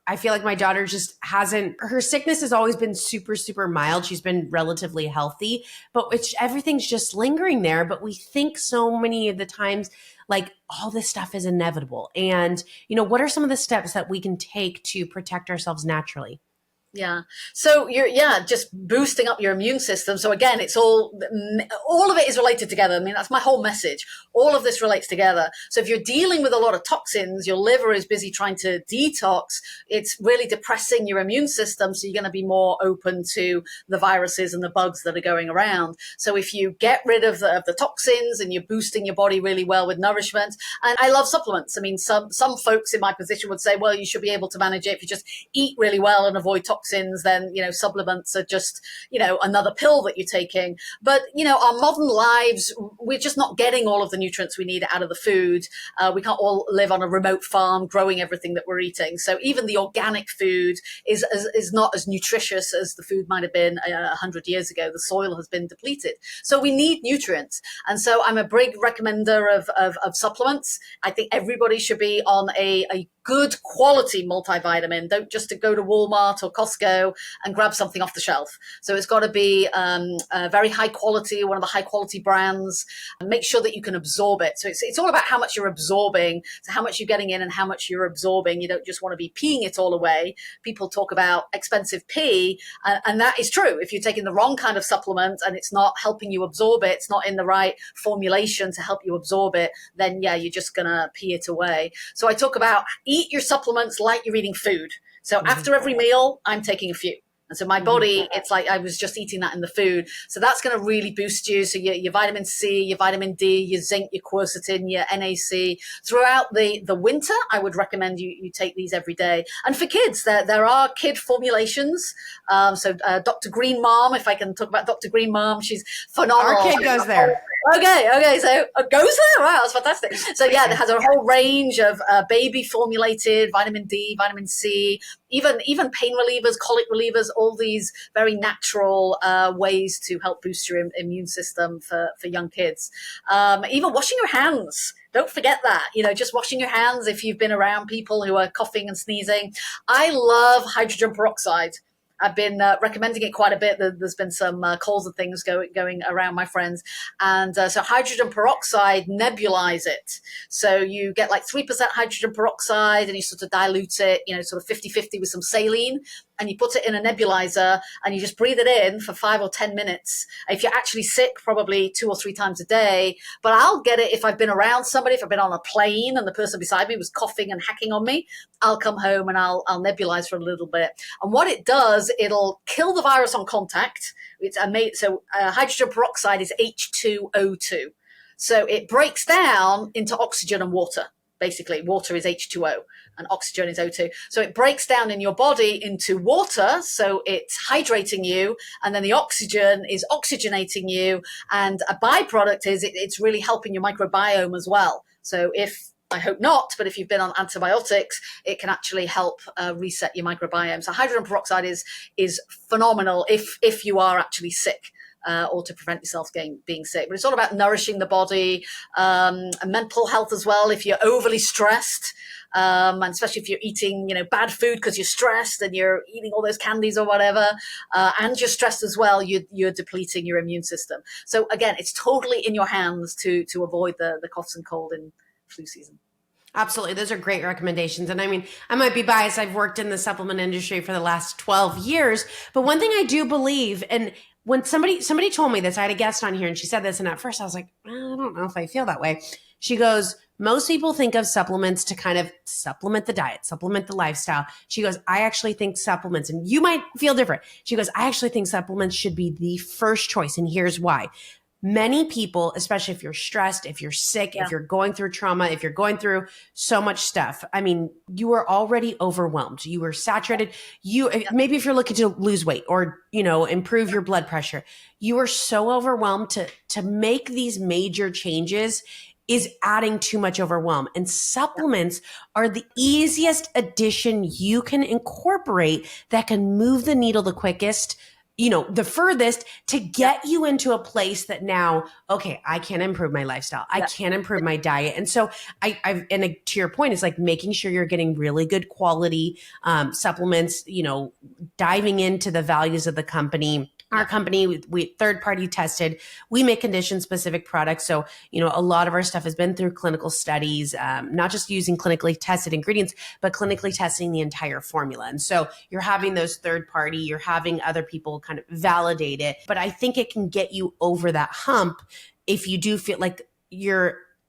I feel like my daughter just hasn't, her sickness has always been super, super mild. She's been relatively healthy, but everything's just lingering there. But we think so many of the times, like all this stuff is inevitable. And, what are some of the steps that we can take to protect ourselves naturally? Yeah. So you're, just boosting up your immune system. So again, it's all of it is related together. I mean, that's my whole message. All of this relates together. So if you're dealing with a lot of toxins, your liver is busy trying to detox. It's really depressing your immune system. So you're going to be more open to the viruses and the bugs that are going around. So if you get rid of the toxins and you're boosting your body really well with nourishment, and I love supplements. I mean, some folks in my position would say, well, you should be able to manage it if you just eat really well and avoid toxins. Then supplements are just another pill that you're taking. But our modern lives, we're just not getting all of the nutrients we need out of the food. We can't all live on a remote farm growing everything that we're eating. So even the organic food is not as nutritious as the food might have been 100 years ago. The soil has been depleted, so we need nutrients. And so I'm a big recommender of supplements. I think everybody should be on a good quality multivitamin. Don't just go to Walmart or Costco and grab something off the shelf. So it's got to be very high quality, one of the high quality brands. And make sure that you can absorb it. So it's all about how much you're absorbing, so how much you're getting in and how much you're absorbing. You don't just want to be peeing it all away. People talk about expensive pee, and that is true. If you're taking the wrong kind of supplement and it's not helping you absorb it, it's not in the right formulation to help you absorb it, then yeah, you're just gonna pee it away. So I talk about eat your supplements like you're eating food. So after every meal, I'm taking a few. And so my body, it's like I was just eating that in the food. So that's going to really boost you. So your vitamin C, your vitamin D, your zinc, your quercetin, your NAC. Throughout the winter, I would recommend you take these every day. And for kids, there are kid formulations. So Dr. Green Mom, if I can talk about Dr. Green Mom, she's phenomenal. Our kid goes there. Okay. So it goes there. Wow, that's fantastic. So yeah, it has a whole range of baby formulated vitamin D, vitamin C, even pain relievers, colic relievers, all these very natural ways to help boost your immune system for young kids. Even washing your hands. Don't forget that, just washing your hands if you've been around people who are coughing and sneezing. I love hydrogen peroxide. I've been recommending it quite a bit. There's been some calls and things going around my friends. And so hydrogen peroxide, nebulize it. So you get like 3% hydrogen peroxide and you sort of dilute it, sort of 50-50 with some saline. And you put it in a nebulizer and you just breathe it in for 5 or 10 minutes. If you're actually sick, probably 2 or 3 times a day. But I'll get it if I've been around somebody, if I've been on a plane and the person beside me was coughing and hacking on me, I'll come home and I'll nebulize for a little bit. And what it does, it'll kill the virus on contact. So hydrogen peroxide is H2O2. So it breaks down into oxygen and water. Basically, water is H2O and oxygen is O2. So it breaks down in your body into water. So it's hydrating you. And then the oxygen is oxygenating you. And a byproduct is it's really helping your microbiome as well. So I hope not, but if you've been on antibiotics, it can actually help reset your microbiome. So hydrogen peroxide is phenomenal if you are actually sick. Or to prevent yourself being sick. But it's all about nourishing the body, and mental health as well. If you're overly stressed, and especially if you're eating, bad food because you're stressed and you're eating all those candies or whatever, and you're stressed as well, you're depleting your immune system. So again, it's totally in your hands to avoid the coughs and cold in flu season. Absolutely. Those are great recommendations. And I mean, I might be biased. I've worked in the supplement industry for the last 12 years. But one thing I do believe, and when somebody told me this, I had a guest on here and she said this, and at first I was like, I don't know if I feel that way. She goes, most people think of supplements to kind of supplement the diet, supplement the lifestyle. She goes, I actually think supplements, and you might feel different. She goes, I actually think supplements should be the first choice. And here's why. Many people, especially if you're stressed, if you're sick, Yeah. if you're going through trauma, if you're going through so much stuff, I mean, you are already overwhelmed. You are saturated. Maybe if you're looking to lose weight or, improve your blood pressure, you are so overwhelmed to make these major changes is adding too much overwhelm. And supplements are the easiest addition you can incorporate that can move the needle the quickest, the furthest, to get you into a place that now, okay, I can improve my lifestyle. I can improve my diet. And so to your point, it's like making sure you're getting really good quality supplements, diving into the values of the company. Our company, we third party tested, we make condition specific products. So, a lot of our stuff has been through clinical studies, not just using clinically tested ingredients, but clinically testing the entire formula. And so you're having those third party, you're having other people kind of validate it. But I think it can get you over that hump if you do feel like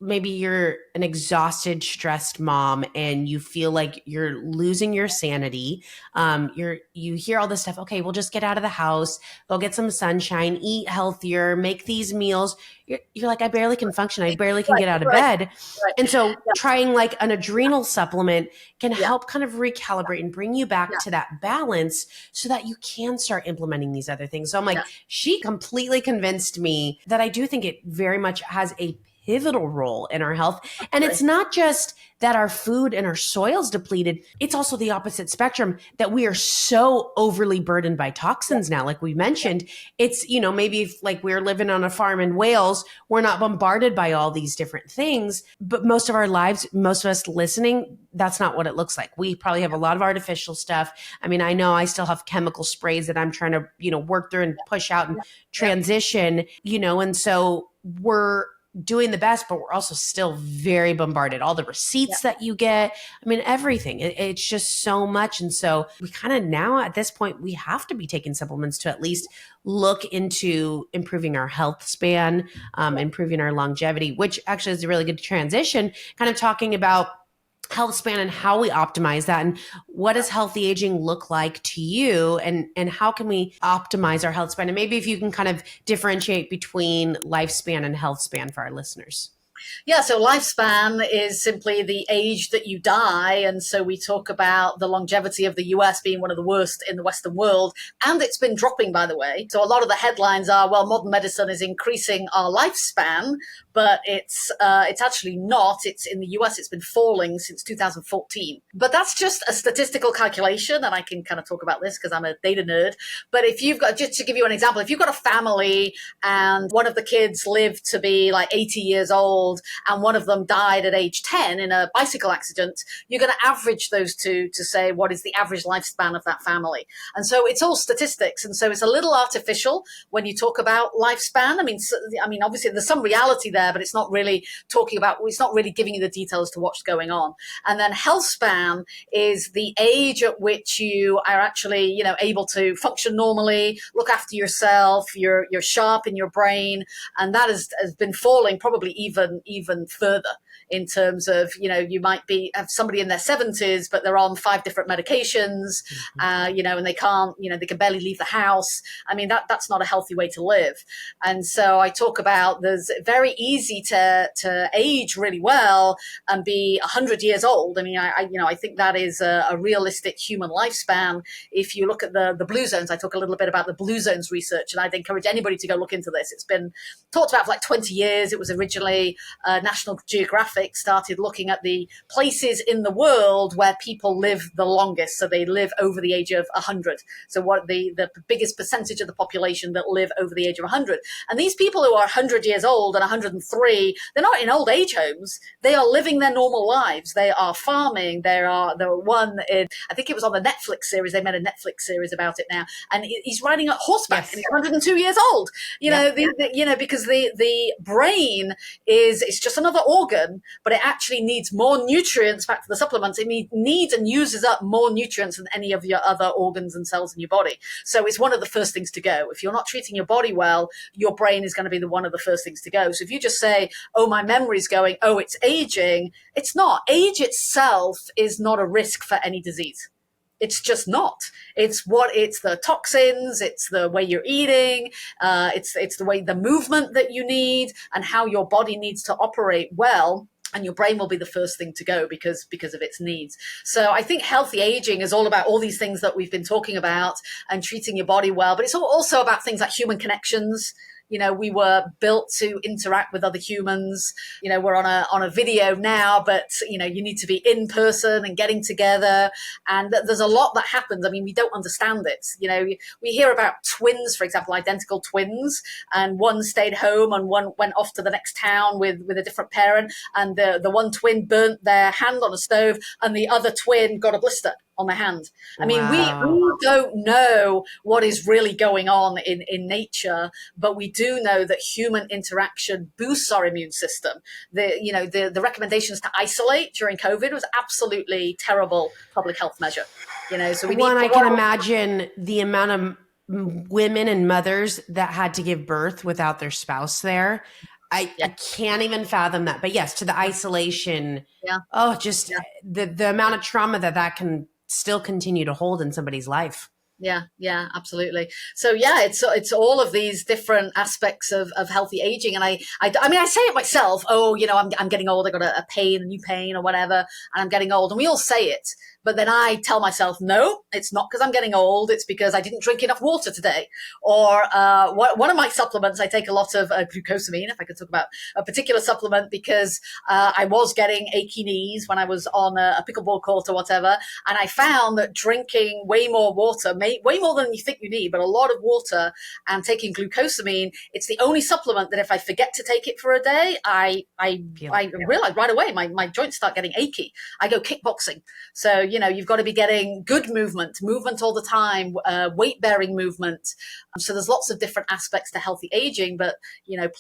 maybe you're an exhausted, stressed mom and you feel like you're losing your sanity. You hear all this stuff. Okay, we'll just get out of the house, go get some sunshine, eat healthier, make these meals. You're like, I barely can function. I barely can get out of bed. Right. And so trying like an adrenal supplement can help kind of recalibrate and bring you back to that balance so that you can start implementing these other things. So I'm like, she completely convinced me that I do think it very much has a pivotal role in our health. And it's not just that our food and our soil's depleted. It's also the opposite spectrum that we are so overly burdened by toxins now. Like we mentioned, it's, maybe if like we're living on a farm in Wales, we're not bombarded by all these different things. But most of our lives, most of us listening, that's not what it looks like. We probably have a lot of artificial stuff. I mean, I know I still have chemical sprays that I'm trying to, work through and push out and transition, and so we're doing the best, but we're also still very bombarded. All the receipts that you get, I mean, everything. It's just so much. And so we kind of now at this point, we have to be taking supplements to at least look into improving our health span, improving our longevity, which actually is a really good transition, kind of talking about health span and how we optimize that, and what does healthy aging look like to you, and how can we optimize our health span, and maybe if you can kind of differentiate between lifespan and health span for our listeners. Yeah, so lifespan is simply the age that you die. And so we talk about the longevity of the US being one of the worst in the Western world. And it's been dropping, by the way. So a lot of the headlines are, well, modern medicine is increasing our lifespan, but it's actually not. It's in the US, it's been falling since 2014. But that's just a statistical calculation. And I can kind of talk about this because I'm a data nerd. But if you've got, just to give you an example, if you've got a family and one of the kids lived to be like 80 years old, and one of them died at age 10 in a bicycle accident, you're going to average those two to say what is the average lifespan of that family. And so it's all statistics. And so it's a little artificial when you talk about lifespan. I mean, obviously there's some reality there, but it's not really it's not really giving you the details to what's going on. And then health span is the age at which you are actually, able to function normally, look after yourself, you're sharp in your brain. And that has been falling probably even further in terms of, you might have somebody in their 70s, but they're on 5 different medications, and they can't, they can barely leave the house. I mean, that's not a healthy way to live. And so I talk about there's very easy to age really well and be 100 years old. I mean, I think that is a realistic human lifespan. If you look at the blue zones, I talk a little bit about the blue zones research, and I'd encourage anybody to go look into this. It's been talked about for like 20 years. It was originally National Geographic started looking at the places in the world where people live the longest. So they live over the age of 100. So what the biggest percentage of the population that live over the age of 100. And these people who are 100 years old and 103, they're not in old age homes. They are living their normal lives. They are farming. There were one, I think it was on the Netflix series. They made a Netflix series about it now. And he's riding a horseback and he's 102 years old. Because the brain it's just another organ but it actually needs more nutrients. Back to the supplements, it needs and uses up more nutrients than any of your other organs and cells in your body. So it's one of the first things to go. If you're not treating your body well, your brain is going to be one of the first things to go. So if you just say, oh, my memory's going, oh, it's aging, it's not. Age itself is not a risk for any disease. It's just not. It's the toxins, it's the way you're eating, it's the way, the movement that you need and how your body needs to operate well. And your brain will be the first thing to go because of its needs. So I think healthy aging is all about all these things that we've been talking about and treating your body well. But it's also about things like human connections. We were built to interact with other humans. We're on a video now, but you need to be in person and getting together. And there's a lot that happens. I mean, we don't understand it. We hear about twins, for example, identical twins, and one stayed home and one went off to the next town with a different parent. And the one twin burnt their hand on a stove and the other twin got a blister on their hand. I mean, Wow. we don't know what is really going on in nature, but we do know that human interaction boosts our immune system. The recommendations to isolate during COVID was absolutely terrible public health measure. So we need. One, I can imagine the amount of women and mothers that had to give birth without their spouse there. I can't even fathom that. But yes, to the isolation. Yeah. Oh, just the amount of trauma that can still continue to hold in somebody's life. Yeah, absolutely. So it's all of these different aspects of healthy aging. And I mean, I say it myself, I'm getting old. I got a new pain or whatever, and I'm getting old. And we all say it. But then I tell myself, no, it's not because I'm getting old. It's because I didn't drink enough water today. Or one of my supplements, I take a lot of glucosamine, if I could talk about a particular supplement, because I was getting achy knees when I was on a pickleball court or whatever. And I found that drinking way more water, way more than you think you need, but a lot of water, and taking glucosamine, it's the only supplement that if I forget to take it for a day, I realize right away my joints start getting achy. I go kickboxing. So, you've got to be getting good movement all the time, weight-bearing movement. So there's lots of different aspects to healthy aging, but,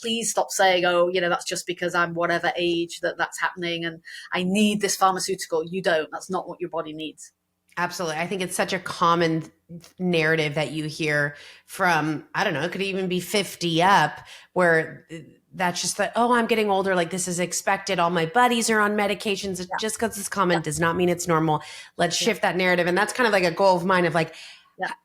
please stop saying, that's just because I'm whatever age that's happening and I need this pharmaceutical. You don't. That's not what your body needs. Absolutely. I think it's such a common narrative that you hear from, I don't know, it could even be 50 up, where that's just that, I'm getting older. Like, this is expected. All my buddies are on medications. Just because it's common does not mean it's normal. Let's shift that narrative. And that's kind of like a goal of mine of like,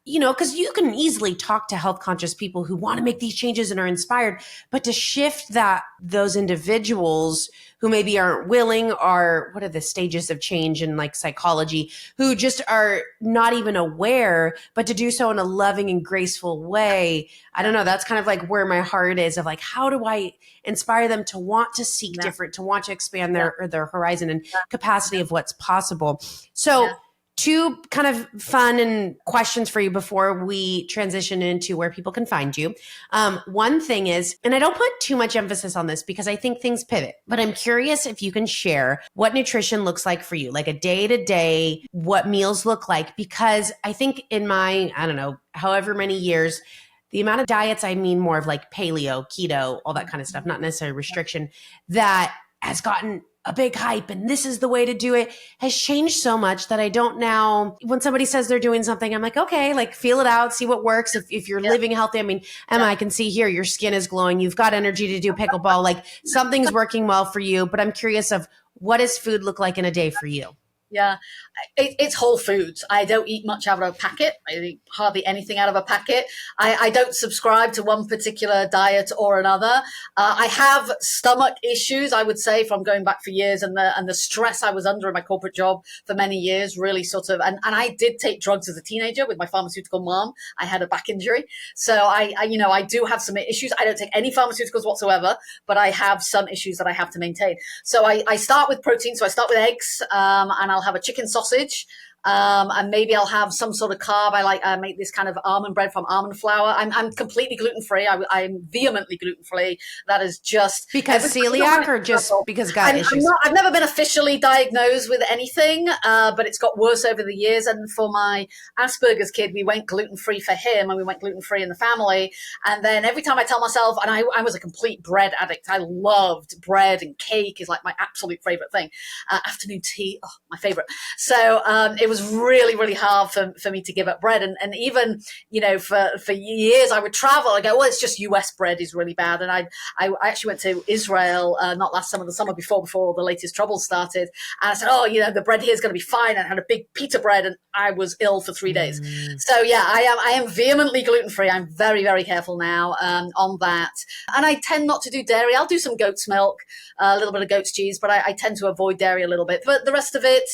because you can easily talk to health conscious people who want to make these changes and are inspired, but to shift those individuals who maybe aren't willing, or what are the stages of change in like psychology, who just are not even aware, but to do so in a loving and graceful way. I don't know. That's kind of like where my heart is of like, how do I inspire them to want to seek different, to want to expand their horizon and capacity of what's possible. So two kind of fun and questions for you before we transition into where people can find you. One thing is, and I don't put too much emphasis on this because I think things pivot, but I'm curious if you can share what nutrition looks like for you, like a day to day, what meals look like, because I think in my, I don't know, however many years, the amount of diets, I mean more of like paleo, keto, all that kind of stuff, not necessarily restriction, that has gotten a big hype and this is the way to do it, has changed so much that I don't now, when somebody says they're doing something, I'm like, okay, like feel it out, see what works. If you're living healthy, I mean, Emma, I can see here, your skin is glowing. You've got energy to do pickleball, like something's working well for you, but I'm curious of what does food look like in a day for you? Yeah, it's whole foods. I don't eat much out of a packet. I eat hardly anything out of a packet. I don't subscribe to one particular diet or another. I have stomach issues, I would say, from going back for years, and the stress I was under in my corporate job for many years really sort of, and I did take drugs as a teenager with my pharmaceutical mom. I had a back injury. So I do have some issues. I don't take any pharmaceuticals whatsoever, but I have some issues that I have to maintain. So I start with protein. So I start with eggs, and I'll have a chicken sausage. And maybe I'll have some sort of carb. I make this kind of almond bread from almond flour. I'm completely gluten free. I'm vehemently gluten free. That is just Because celiac or just because gut issues? I've never been officially diagnosed with anything, but it's got worse over the years. And for my Asperger's kid, we went gluten free for him, and we went gluten free in the family. And then every time I tell myself, and I was a complete bread addict. I loved bread, and cake is like my absolute favorite thing. Afternoon tea, oh, my favorite. So it was really, really hard for me to give up bread. And even, for years I would travel. I go, well, it's just US bread is really bad. And I actually went to Israel, not last summer, the summer before the latest trouble started. And I said, oh, the bread here is going to be fine. And I had a big pita bread, and I was ill for 3 days. So yeah, I am vehemently gluten free. I'm very, very careful now on that. And I tend not to do dairy. I'll do some goat's milk, a little bit of goat's cheese, but I tend to avoid dairy a little bit. But the rest of it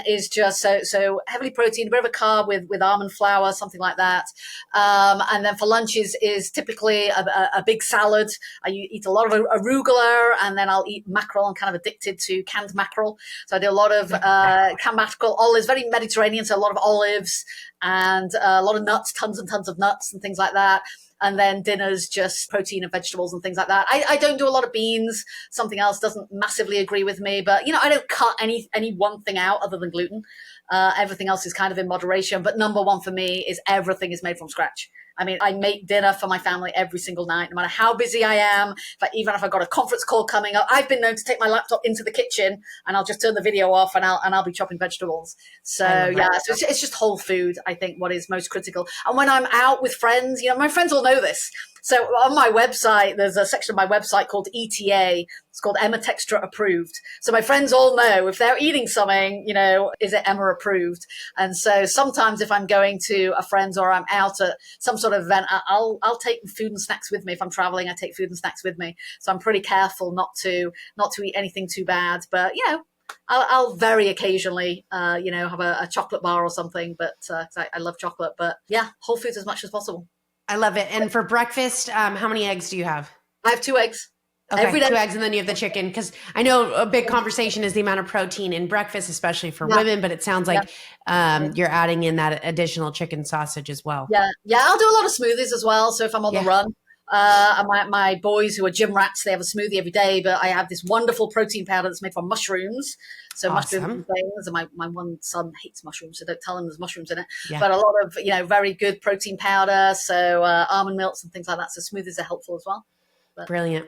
is just so heavily protein, a bit of a carb with almond flour, something like that. And then for lunch is typically a big salad. I eat a lot of arugula, and then I'll eat mackerel. I'm kind of addicted to canned mackerel. So I do a lot of canned mackerel, olives, very Mediterranean, so a lot of olives and a lot of nuts, tons and tons of nuts and things like that. And then dinner's just protein and vegetables and things like that. I don't do a lot of beans. Something else doesn't massively agree with me, but I don't cut any one thing out other than gluten. Everything else is kind of in moderation. But number one for me is everything is made from scratch. I mean, I make dinner for my family every single night, no matter how busy I am. Even if I've got a conference call coming up, I've been known to take my laptop into the kitchen, and I'll just turn the video off, and I'll be chopping vegetables. So yeah, so it's just whole food, I think, what is most critical. And when I'm out with friends, my friends all know this. So on my website, there's a section of my website called ETA. It's called Emma Tekstra Approved. So my friends all know if they're eating something, is it Emma approved? And so sometimes if I'm going to a friend's or I'm out at some sort of event, I'll take food and snacks with me. If I'm traveling, I take food and snacks with me. So I'm pretty careful not to eat anything too bad. But I'll very occasionally, have a chocolate bar or something. But I love chocolate. But yeah, whole foods as much as possible. I love it. And for breakfast, how many eggs do you have? I have 2 eggs. Okay, every day. 2 eggs, and then you have the chicken. Because I know a big conversation is the amount of protein in breakfast, especially for women, but it sounds like you're adding in that additional chicken sausage as well. Yeah, I'll do a lot of smoothies as well. So if I'm on the run, and my boys who are gym rats, they have a smoothie every day, but I have this wonderful protein powder that's made from mushrooms. So mushrooms and things, and my one son hates mushrooms, so don't tell him there's mushrooms in it. Yeah. But a lot of, very good protein powder, so almond milks and things like that. So smoothies are helpful as well. But, Brilliant.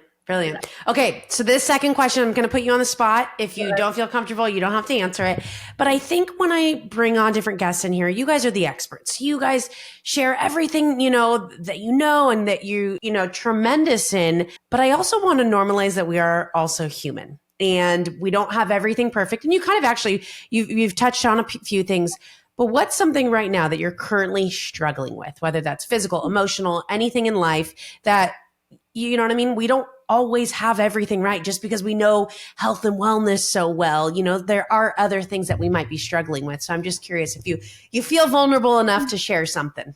Okay, so this second question, I'm going to put you on the spot. If you don't feel comfortable, you don't have to answer it. But I think when I bring on different guests in here, you guys are the experts. You guys share everything, that and that tremendous in. But I also want to normalize that we are also human and we don't have everything perfect. And you kind of actually, you've touched on a few things. But what's something right now that you're currently struggling with, whether that's physical, emotional, anything in life that, you know what I mean? We don't always have everything right just because we know health and wellness so well. There are other things that we might be struggling with. So I'm just curious if you feel vulnerable enough to share something.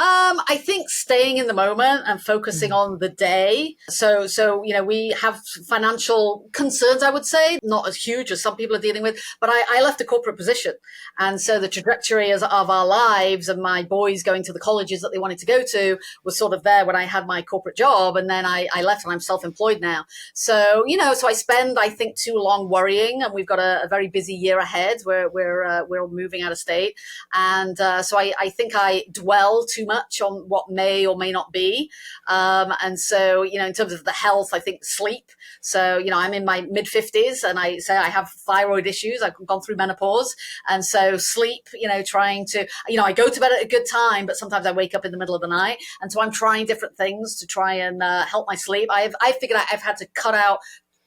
I think staying in the moment and focusing on the day. So, we have financial concerns, I would say, not as huge as some people are dealing with, but I left a corporate position. And so the trajectory of our lives and my boys going to the colleges that they wanted to go to was sort of there when I had my corporate job. And then I left and I'm self-employed now. So, so I spend, I think, too long worrying, and we've got a very busy year ahead where we're moving out of state. And so I think I dwell too much on what may or may not be. And so, in terms of the health, I think sleep. So, I'm in my mid 50s and I say I have thyroid issues. I've gone through menopause. And so sleep, trying to, I go to bed at a good time, but sometimes I wake up in the middle of the night. And so I'm trying different things to try and help my sleep. I figured out I've had to cut out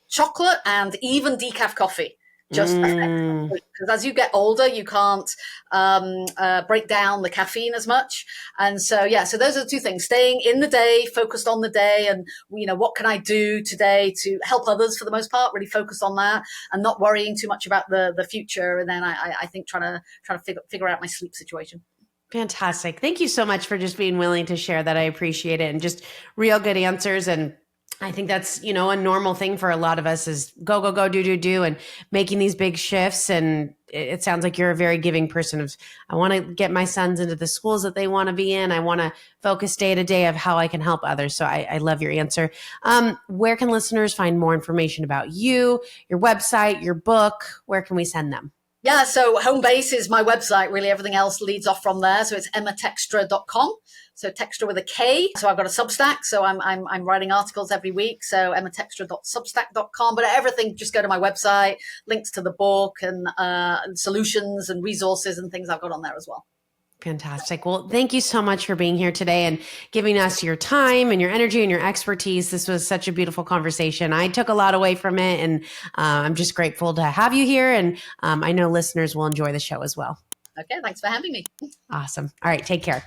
chocolate and even decaf coffee. Just because as you get older, you can't break down the caffeine as much. And so, so those are the 2 things: staying in the day, focused on the day, and what can I do today to help others for the most part, really focus on that and not worrying too much about the future. And then I think trying to figure out my sleep situation. Fantastic. Thank you so much for just being willing to share that. I appreciate it, and just real good answers. And I think that's, a normal thing for a lot of us is go, go, go, do, do, do, and making these big shifts. And it sounds like you're a very giving person of, I want to get my sons into the schools that they want to be in. I want to focus day to day of how I can help others. So I love your answer. Where can listeners find more information about you, your website, your book? Where can we send them? Yeah, so home base is my website. Really, everything else leads off from there. So it's emmatekstra.com. So Tekstra with a K. So I've got a Substack. So I'm writing articles every week. So emmatekstra.substack.com. But everything, just go to my website. Links to the book and solutions and resources and things I've got on there as well. Fantastic. Well, thank you so much for being here today and giving us your time and your energy and your expertise. This was such a beautiful conversation. I took a lot away from it, and I'm just grateful to have you here. And I know listeners will enjoy the show as well. Okay, thanks for having me. Awesome. All right, take care.